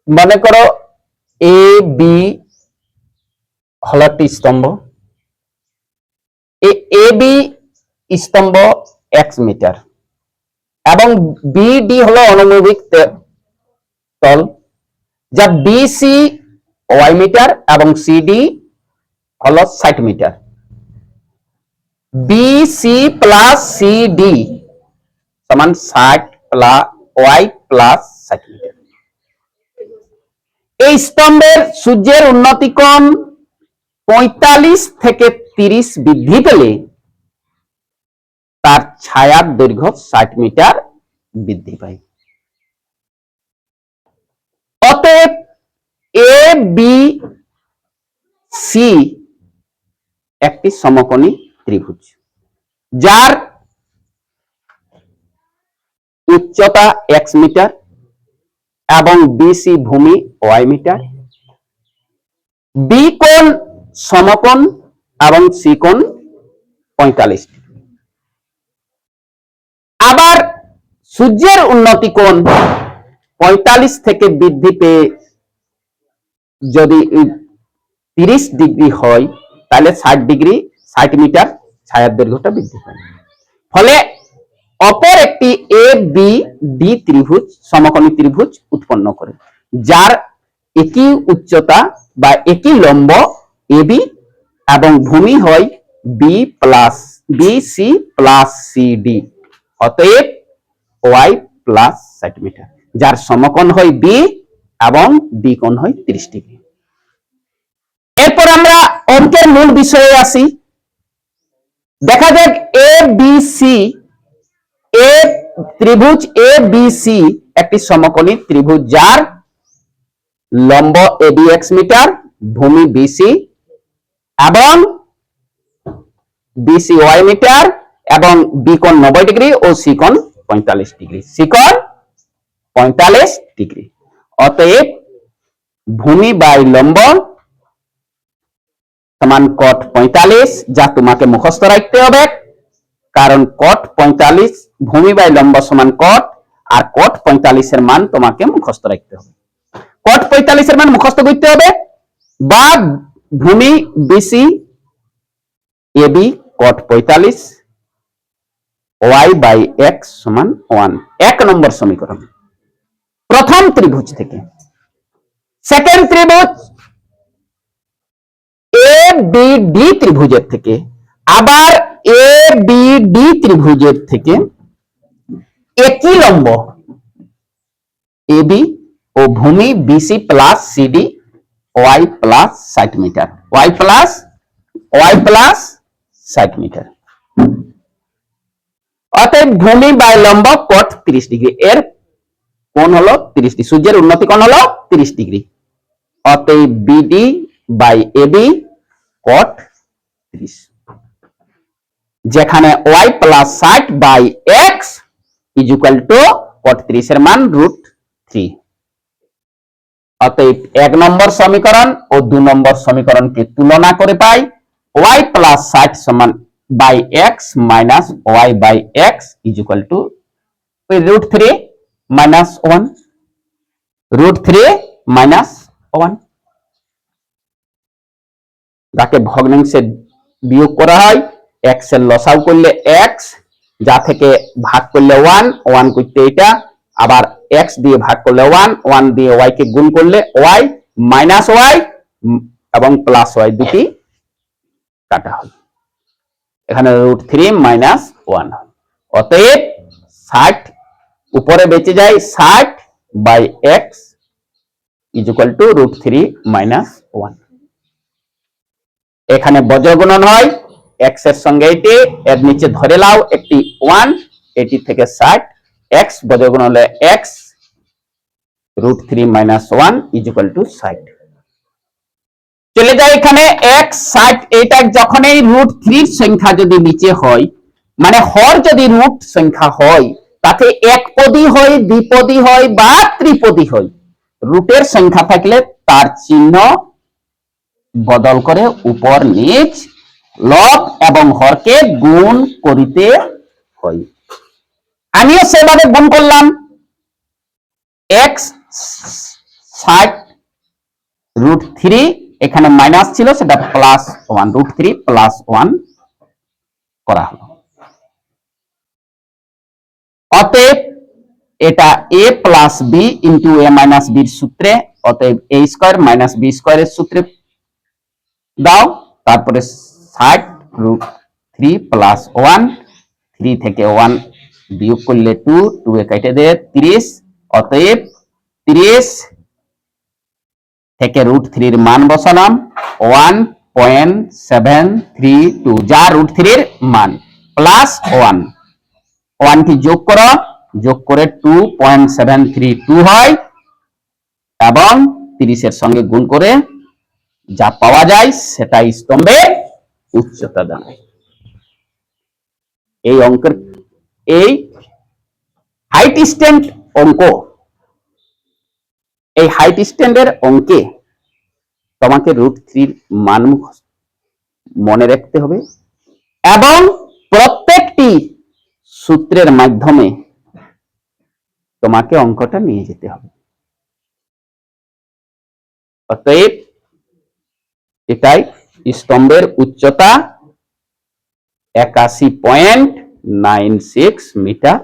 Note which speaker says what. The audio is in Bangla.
Speaker 1: মনে করো এ বি হল একটি স্তম্ভ, এ বি স্তম্ভ এক্স মিটার এবং বিডি হলো অনুভূমিক তল, যা বিসি ওয়াই মিটার এবং সিডি হলো 60 মিটার। বিসি প্লাস সিডি সমান 60 প্লাস ওয়াই প্লাস 60 মিটার। এই স্তম্ভের সূর্যের উন্নতি কোণ 45 থেকে 30 বৃদ্ধি পেলে তার ছায়ার দৈর্ঘ্য 60 মিটার বৃদ্ধি পায়। অতএব এ বি সি একটি সমকোণী ত্রিভুজ, যার উচ্চতা x মিটার এবং বিসি ভূমি y মিটার, বি কোণ সমকোণ এবং সি কোণ 45 ডিগ্রি। আবার সূর্যের উন্নতি কোণ 45 থেকে বৃদ্ধি পেয়ে যদি 30 ডিগ্রি হয় তাহলে 60 ডিগ্রি 60 মিটার ছায়ার দৈর্ঘ্যটা বৃদ্ধি পায়। ফলে অপর একটি এ বি ডি ত্রিভুজ সমকোণী ত্রিভুজ উৎপন্ন করে, যার একই উচ্চতা বা একই লম্ব এবি এবং ভূমি হয় B plus BC plus CD, অতএব ওয়াই প্লাস 60 মিটার, যার সমকোণ হয় বি এবং বি কোণ হয় 30 ডিগ্রি। এরপর আমরা অঙ্কের মূল বিষয়ে আসি। দেখা যাক এ বি সি ত্রিভুজ এ বি সি একটি সমকোণী ত্রিভুজ, যার লম্ব এবি এক্স মিটার, ভূমি বিসি এবং বিসি ওয়াই মিটার এবং বি কোণ 90 ডিগ্রি ও সি কোণ 45 ডিগ্রি, সি কোণ 45 ডিগ্রি। অতএব ভূমি বাই লম্ব সমান কট 45, যা তোমাকে মুখস্থ রাখতে হবে, কারণ কট 45 ভূমি বাই লম্ব সমান কট, আর কট 45 এর মান তোমাকে মুখস্থ রাখতে হবে। কট 45 এর মান মুখস্থ করতে হবে, বা ভূমি BC AB cot 45 Y by X সমান 1, 1 নম্বর সমীকরণ প্রথম ত্রিভুজ থেকে। সেকেন্ড ত্রিভুজ এ বি ডি ত্রিভুজের থেকে, আবার এ বি ডি ত্রিভুজের থেকে একই লম্ব এবি ও ভূমি BC plus CD Y plus 60 metre, Y plus 60 metre. অতএব ভূমি বাই লম্ব কট 30 ডিগ্রি, এর কোণ হলো 30 ডিগ্রি, সূর্যের উন্নতি কোণ হলো 30 ডিগ্রি। অতএব বিডি বাই এবি কট 30, যেখানে Y plus 60 by x is equal to cot 30 এর মান √3। অতএব 1 নম্বর সমীকরণ ও 2 নম্বর সমীকরণকে তুলনা করে পাই ওয়াই প্লাস 60 সমান by x minus y by x is equal to √3 minus 1, √3 minus 1, যাকে ভগ্নাংশে বিয়োগ করা হয়। এক্স এর লসাগু করলে এক্স, যা থেকে ভাগ করলে 1, 1 করতে এটা, আবার এক্স দিয়ে ভাগ করলে 1, 1 দিয়ে ওয়াই কে গুণ করলে ওয়াই, মাইনাস ওয়াই এবং প্লাস ওয়াই দুটি কাটা হয়, এখানে √3 মাইনাস 1। অতএব 60 উপরে বেঁচে যায় 60 by x is equal to √3 minus 1। এখানে বজ্রগুণন হয়, এক্স এর সঙ্গে এটি, এর নিচে ধরে নাও একটি 1, এটি থেকে 60, এক্স বজ্রগুণন হলে x, √3 minus 1 is equal two 60। চলে যায় এখানে এক্স 60, এটা যখনই √3 সংখ্যা যদি নিচে হয়, মানে হর যদি রুট সংখ্যা হয়, তাতে একপদী হয়, দ্বিপদী হয় বা ত্রিপদী হয়। রুটের সংখ্যা থাকলে তার চিহ্ন বদল করে উপর নিচ লব এবং হরকে গুণ করিতে হয়। আমিও সেভাবে গুণ করলাম, x 60√3, এখানে মাইনাস ছিল সেটা +1, √3 +1 করা হলো। অতএব এটা a plus b into a minus বির সূত্রে, অতএব a স্কয়ার মাইনাস b স্কয়ারের সূত্রে দাও, তারপরে 60√3 +1, 3 থেকে 1 বিয়োগ করলে 2, 2 এ কেটে দে 30, অতএব 30 থেকে √3 এর মান বসালাম 1.732, যা √3 এর মান, প্লাস 1 টি যোগ করো, যোগ করে 2.732 হয়, এবং 30 এর সঙ্গে গুণ করে যা পাওয়া যায় সেটা স্তম্ভের উচ্চতা দাঁড়ায়। এই অঙ্কের এই হাইট স্ট্যান্ড অঙ্ক, এই হাইট স্ট্যান্ডের অঙ্কে তোমাকে √3 মান মনে রাখতে হবে এবং প্রত্যেকটি সূত্রের মাধ্যমে তোমাকে অঙ্কটা নিয়ে যেতে হবে। অতএব এটাই স্তম্ভের উচ্চতা 81.96 মিটার।